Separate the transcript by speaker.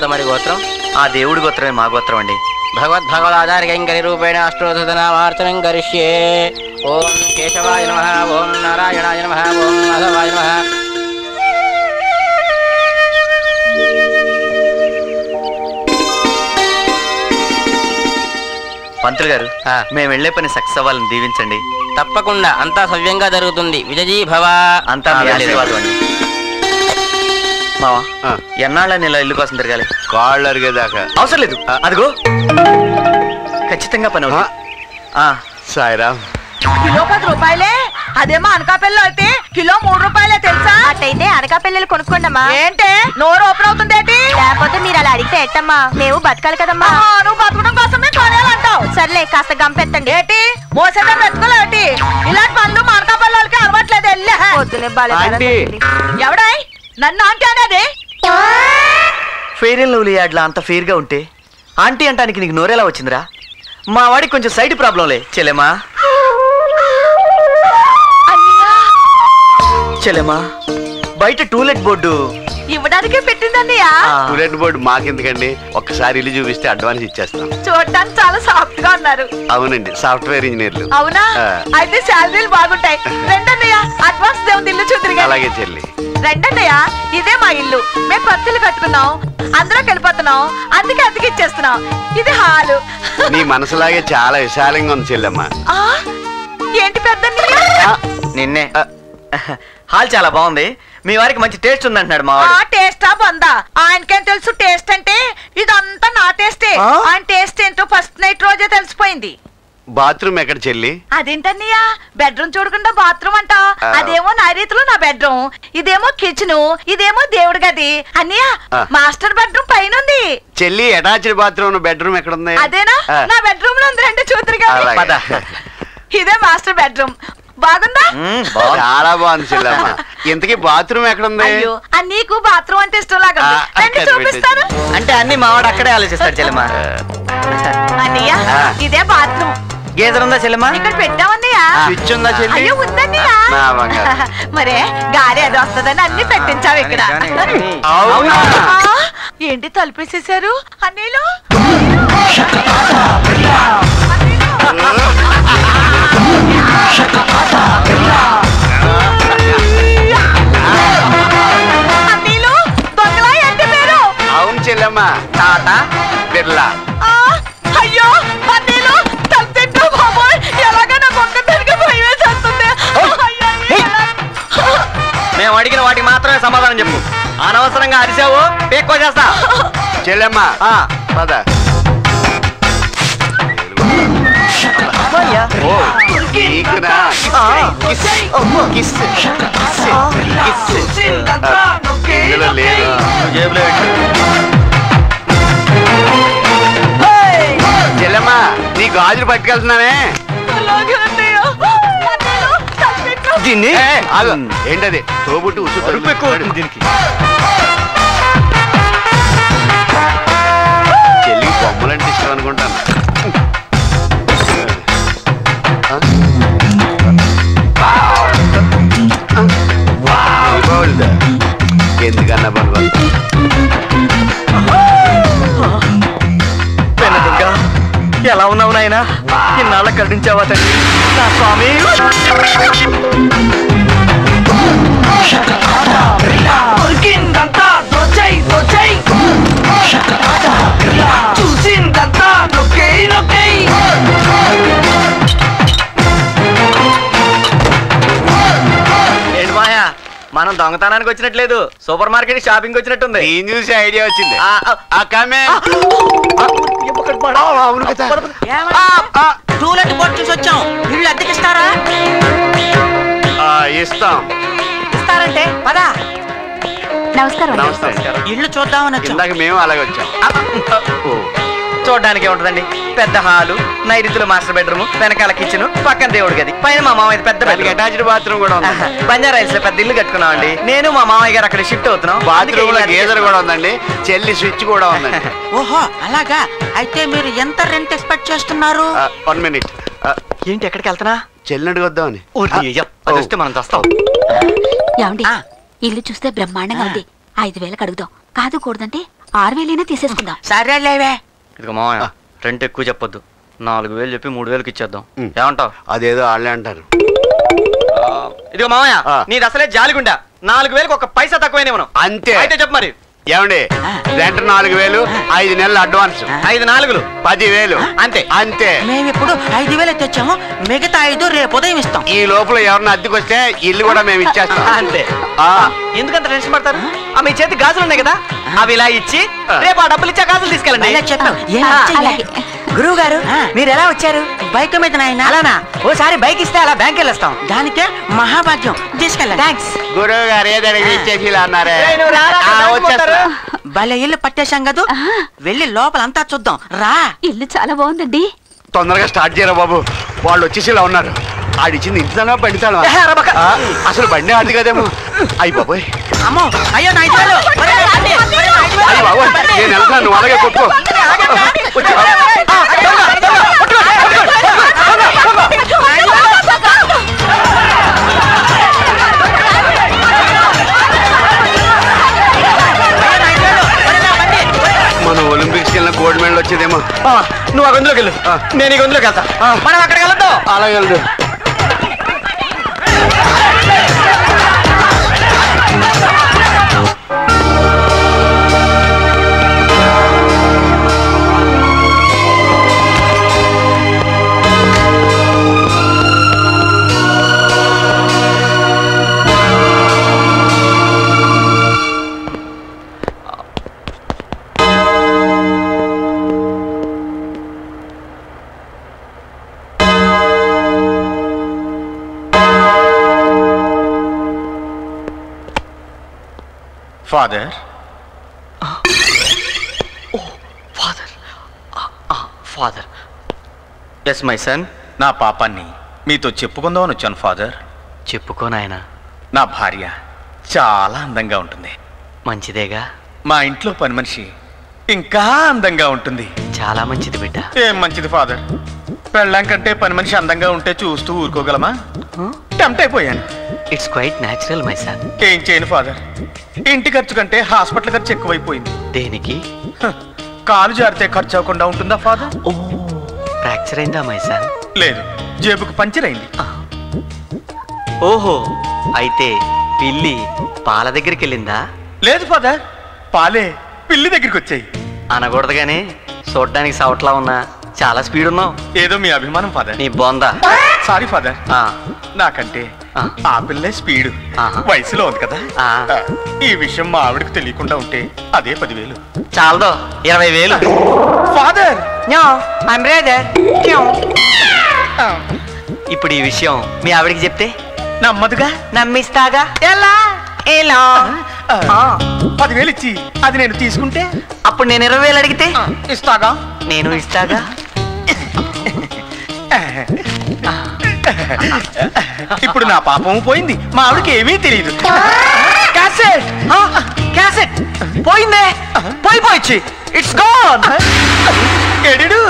Speaker 1: తమరి గోత్రం?
Speaker 2: ఆ దేవుడి గోత్రమే మా గోత్రం అండి.
Speaker 1: భగవద్భగవదాచార్యకైంకరి రూపేణ అష్టోత్తనామార్చనం కరిష్యే. ఓం కేశవాయ నమః, ఓం నారాయణాయ నమః, ఓం మాధవాయ నమః.
Speaker 2: పంతులు గారు, మేము వెళ్లే పని సక్సెస్ అవ్వాలని దీవించండి.
Speaker 1: తప్పకుండా అంతా సవ్యంగా జరుగుతుంది. విజయీ భవ.
Speaker 2: అంతా మీ ఆశీర్వాదం అండి. మావా, ఎన్నాళ్ళని ఇలా ఇల్లు కోసం తిరగాలి?
Speaker 3: కాళ్ళు అరిగేదాకా.
Speaker 2: అవసరం లేదు, అదిగో ఖచ్చితంగా పని అవుతుంది.
Speaker 3: సాయిరామ్.
Speaker 4: కిలో 10 రూపాయలే, అదేమో అనకాపల్లిలో అయితే కిలో 3 రూపాయలే తెలుసా?
Speaker 5: అట్టయితే అనకాపల్లిలు కొనుక్కోండమ్మా.
Speaker 4: ఏంటే నోరు ఓపెన్ అవుతుంది ఏంటి?
Speaker 5: లేకపోతే మీరు అలా అడిగితే ఎట్టమ్మా, మేము బతకాలి కదమ్మా.
Speaker 4: నువ్వు బతకడం కోసమే కొనేయాలంటావు.
Speaker 5: సర్లే కాస్త గంపెత్తండి.
Speaker 4: ఏంటి మోసేదా ఎత్తుకోలేటి? ఇలాంటి పనులు మా అనకాపల్లి వాళ్ళకి అలవాట్లేదు. వెళ్ళే
Speaker 5: పొద్దునే బాలే
Speaker 4: ఎవడాయ్ నన్ను ఆంటీ అనేది?
Speaker 2: ఫెయిర్ అండ్ లవ్లీ యాడ్లా అంత ఫెయిర్ గా ఉంటే ఆంటీ అంటానికి నీకు నోరేలా వచ్చిందిరా? మా వాడికి కొంచెం సైడ్ ప్రాబ్లంలే. చెల్లెమా చెల్లెమా, బయట టూలెట్ బోర్డు
Speaker 4: ఇవ్వడానికి పెట్టిందన్నయ్య.
Speaker 3: టూలెట్ బోర్డు మాకెందుకండి, ఒక్కసారి ఇల్లు చూపిస్తే అడ్వాన్స్ ఇచ్చేస్తాం.
Speaker 4: చూడటానికి చాలా సాఫ్ట్ గా ఉన్నారు.
Speaker 3: అవునండి, సాఫ్ట్వేర్ ఇంజనీర్లు.
Speaker 4: అవునా? అయితే శాలరీలు బాగుంటాయి. రెండన్నయ్య అడ్వాన్స్ దేవుని ఇల్లు చూద్దరు.
Speaker 3: అలాగే చెల్లి.
Speaker 4: రెండన్నయ్య ఇదే మా ఇల్లు. మేము పత్తులు కట్టుకున్నాం, అందరం వెళ్ళిపోతున్నాం, అందుకే అతికి ఇచ్చేస్తున్నాం. ఇది హాలు.
Speaker 3: నీ మనసులాగే చాలా విశాలంగా ఉంది చెల్లెమ్మ.
Speaker 4: ఏంటి పెద్దన్నయ్య?
Speaker 2: నిన్నే హాల్ చాలా బాగుంది. మీ వారికి మంచి టేస్ట్ ఉందంటున్నాడు మా వాడు.
Speaker 4: టేస్టా బందా? ఆయనకేం తెలుసు టేస్ట్ అంటే? ఇదంతా నా టేస్టే. ఆయన టేస్ట్ ఏంటో ఫస్ట్ నైట్ రోజే తెలిసిపోయింది.
Speaker 3: బాత్రూమ్ ఎక్కడ చెల్లి?
Speaker 4: అదేంటన్నయ్య బెడ్రూమ్ చూడకుండా బాత్రూమ్ అంట? అదేమో నా రీతిలో నా బెడ్రూమ్, ఇదేమో కిచెన్, ఇదేమో దేవుడి గది. అన్నయ్య మాస్టర్ బెడ్రూమ్ పైన ఉంది.
Speaker 3: చెల్లి అటాచ్డ్ బాత్రూమ్ బెడ్రూమ్ ఎక్కడ ఉంది?
Speaker 4: అదేనా నా బెడ్రూమ్ లో ఉంది. రండి చూద్దరు. ఇదే మాస్టర్ బెడ్రూమ్. బాగుందా?
Speaker 3: చాలా బాగుంది చెల్లమ్మ. ఇంతకీ బాత్రూమ్ ఎక్కడ ఉంది?
Speaker 4: అయ్యో నీకు బాత్రూమ్ అంటే ఇష్టం లాగా చూపిస్తాను.
Speaker 2: అంటే అన్ని మావాడు అక్కడే ఆలోచిస్తాడు చెల్లెమ్మ.
Speaker 4: అన్నయ్య ఇదే బాత్రూమ్.
Speaker 2: గేదర్ ఉందా చెల్లెమ్మ?
Speaker 4: ఇక్కడ పెట్టామన్నయ్య.
Speaker 3: స్విచ్ ఉందా చెల్లి?
Speaker 4: అయ్యో ఉందన్నయ్య. మరే గాలి అది వస్తుందని అన్ని పెట్టించావు ఇక్కడ. ఏంటి తలుపేసేసారు అన్నయ్యలు? అన్నయ్యలు దొంగలా ఏంటి పేరు?
Speaker 3: అవును చెల్లెమ్మ, టాటా బిర్లా.
Speaker 4: అయ్యో అన్నయ్యలు తలుపు బాబోయ్, ఎలాగా నా ఒక్కదానికి భయం వేసేస్తుంది.
Speaker 2: మేము అడిగిన వాటికి మాత్రమే సమాధానం చెప్పు. అనవసరంగా అరిసావు పేక్కో చేస్తా.
Speaker 3: చెల్లెమ్మ పద. చెల్లెమ్మ నీ గాజులు పట్టుకెళ్తున్నానే.
Speaker 2: దీన్ని
Speaker 3: ఏంటది? తోబుట్టు ఉసురు ఎక్కువ దీనికి. చెల్లికి బొమ్మలంటే ఇష్టం అనుకుంటాను. ఎందుకన్నా బలవంతం
Speaker 2: ఎలా ఉన్నావు నాయన? ఇన్నాళ్ళ కరుణించావా తండ్రి నా స్వామి. ఏంటి మాయా, మనం దొంగతనానికి వచ్చినట్లేదు, సూపర్ మార్కెట్ షాపింగ్ వచ్చినట్టుంది.
Speaker 3: ఏం చూసి ఐడియా వచ్చింది.
Speaker 6: టూలెట్ బోర్డు చూసి వచ్చాం. ఇల్లు అద్దెకిస్తారా?
Speaker 3: ఇస్తాం.
Speaker 6: ఇస్తారంటే పదా.
Speaker 5: నమస్కారం.
Speaker 3: నమస్కారం.
Speaker 6: ఇల్లు చూద్దామని వచ్చాం.
Speaker 3: ఇందాక మేము అలాగే వచ్చాం.
Speaker 2: చూడడానికి ఏముంటదండి, పెద్ద హాలు, నైరుతిలో మాస్టర్ బెడ్రూమ్, వెనకాల కిచెన్, పక్కన దేవుడి గది, పైన మా మామయ్య పెద్ద
Speaker 3: అటాచ్డ్ బాత్రూమ్ కూడా ఉంది.
Speaker 2: బంజారాయిల్స్ లో పెద్ద ఇల్లు కట్టుకున్నాం అండి. నేను మా మామయ్య గారు అక్కడ షిఫ్ట్ అవుతున్నాం.
Speaker 3: బాత్రూమ్ లో గేజర్ కూడా ఉందండి, చెల్లి స్విచ్ కూడా ఉందండి.
Speaker 6: ఓహో అలాగా. అయితే మీరు ఎంత రెంట్ ఎక్స్పెక్ట్ చేస్తున్నారు?
Speaker 3: 1 minute.
Speaker 2: ఏంటి ఎక్కడికి వెళ్తున్నా?
Speaker 3: చెల్లిని అడుగుద్దామని.
Speaker 2: అదిస్తే మనం వస్తాం.
Speaker 5: ఏమండి ఇల్లు చూస్తే బ్రహ్మాండంగా ఉంది. 5,000 అడుగుదాం. కాదు కూడదంటే 6,000 తీసేసుకుందాం.
Speaker 6: సరేలేవే.
Speaker 2: ఇదిగో మామయ్య రెంట్ ఎక్కువ చెప్పొద్దు. 4,000 చెప్పి 3,000కి ఇచ్చేద్దాం. ఏమంటావు?
Speaker 3: అదేదో వాళ్ళే అంటారు.
Speaker 2: ఇదిగో మామయ్య నీది అసలే జాలిగుండా. 4,000కి ఒక పైసా తక్కువైనా మనం.
Speaker 3: అంతే.
Speaker 2: అయితే చెప్పు మరి.
Speaker 3: ఏమండి రెంట్ 4,000, 5 నెలలు అడ్వాన్స్.
Speaker 2: 5 4
Speaker 3: 10,000
Speaker 2: అంతే.
Speaker 3: అంతే.
Speaker 6: మేమిప్పుడు 5,000 తెచ్చాము, మిగతా 5 రేపు ఉదయం ఇస్తాం.
Speaker 3: ఈ లోపల ఎవరన్నా అద్దెకొస్తే ఇల్లు కూడా మేము ఇచ్చేస్తాం.
Speaker 2: అంతే.
Speaker 3: ఆ,
Speaker 2: ఎందుకంత టెన్షన్ పడతారు? మీ చేతి గాజులు ఉన్నాయి కదా, అవి ఇలా ఇచ్చి రేపు ఆ డబ్బులు ఇచ్చా గాజులు తీసుకెళ్ళండి.
Speaker 6: ఇలా చెప్పావు.
Speaker 5: అలాగే.
Speaker 2: గురువు గారు మీరు ఎలా వచ్చారు?
Speaker 6: బైక్ మీద నాయన.
Speaker 2: అలానా? ఓసారి బైక్ ఇస్తే అలా బ్యాంక్ వెళ్ళొస్తాం.
Speaker 6: దానికే మహాభాగ్యం. తీసుకెళ్ళండి.
Speaker 2: థ్యాంక్స్.
Speaker 3: గురువు గారు ఏదైనా ఇచ్చేసి ఇలా అన్నారే. వచ్చేస్తారు.
Speaker 6: భలే ఇల్లు పట్టేశాం కదా, వెళ్ళి లోపలంతా చూద్దాం రా.
Speaker 5: ఇల్లు చాలా బాగుందండి.
Speaker 3: తొందరగా స్టార్ట్ చేయరా బాబు, వాళ్ళు వచ్చేసి ఇలా ఉన్నారు. ఆడిచ్చింది ఇంటిదానా బండితాను? అసలు బండి ఆడిది కదేమో. అయ్యి బాబోయ్.
Speaker 6: అమ్మో, అయ్యో నా 5,000.
Speaker 3: అయ్యి బాబోయ్, నేను వెళ్తాను, నువ్వు అలాగే కొట్టుకో. మన ఒలింపిక్స్ వెళ్ళిన గోల్డ్ మెడల్ వచ్చేదేమో.
Speaker 2: నువ్వు ఆ గొంతులోకి వెళ్ళు, నేను ఈ గొంతులోకి వెళ్తా. మనం అక్కడికి వెళ్దాం.
Speaker 3: అలాగే వెళ్దు.
Speaker 7: Father.
Speaker 2: Father. Yes my son.
Speaker 7: నా పాపాన్ని మీతో చెప్పుకుందామని వచ్చాను ఫాదర్.
Speaker 2: చెప్పుకో నాయనా.
Speaker 7: నా భార్య చాలా అందంగా ఉంటుంది.
Speaker 2: మంచిదేగా.
Speaker 7: మా ఇంట్లో పని మనిషి ఇంకా అందంగా ఉంటుంది.
Speaker 2: చాలా మంచిది బిడ్డ.
Speaker 7: ఏం మంచిది ఫాదర్, పెళ్ళాం కంటే పని మనిషి అందంగా ఉంటే చూస్తూ ఊరుకోగలమా? టెంప్ట్ అయిపోయాను.
Speaker 2: It's quite natural my son.
Speaker 7: ఏం చేయను ఫాదర్, ఇంటి ఖర్చు కంటే హాస్పిటల్ ఖర్చు ఎక్కువైపోయింది.
Speaker 2: దేనికి?
Speaker 7: కాలు జారితే ఖర్చు అవ్వకుండా ఉంటుందా ఫాదర్?
Speaker 2: ఓ, ఫ్రాక్చర్ అయిందా మై సన్?
Speaker 7: లేదు, జేబుకు పంచర్ అయింది.
Speaker 2: ఓహో, అయితే పిల్లి పాల దగ్గరికి వెళ్ళిందా?
Speaker 7: లేదు ఫాదర్, పాలే పిల్లి దగ్గరికి వచ్చాయి.
Speaker 2: అనకూడదుగానే, చూడ్డానికి సౌట్లా ఉన్నా చాలా స్పీడ్ ఉన్నావు.
Speaker 7: ఏదో మీ అభిమానం ఫాదర్.
Speaker 2: నీ బొందా.
Speaker 7: సారీ ఫాదర్,
Speaker 2: ఆ,
Speaker 7: నాకంటే
Speaker 2: ఆ.
Speaker 7: ఆ పిల్లే స్పీడ్.
Speaker 2: ఆహా.
Speaker 7: వయసులో ఉంది కదా.
Speaker 2: ఆ.
Speaker 7: ఈ విషయం మా ఆవిడకు తెలియకుండా ఉంటే అదే 10,000.
Speaker 2: చాలదో 20,000.
Speaker 7: ఫాదర్,
Speaker 2: ఇప్పుడు ఈ విషయం మీ ఆవిడికి చెప్తే
Speaker 7: నమ్మదుగా.
Speaker 2: నమ్మిస్తాగా. ఎలా? ఎలా?
Speaker 7: 10,000 ఇచ్చి అది నేను తీసుకుంటే
Speaker 2: అప్పుడు నేను 20,000 అడిగితే
Speaker 7: ఇస్తాగా.
Speaker 2: నేను ఇస్తాగా.
Speaker 7: ఇప్పుడు నా పాపం పోయింది, మా ఆవిడకి ఏమీ తెలియదు.
Speaker 2: క్యాసెట్. క్యాసెట్ పోయిందే. పోయిపోయి ఇట్స్ గాన్.
Speaker 7: ఎడిడు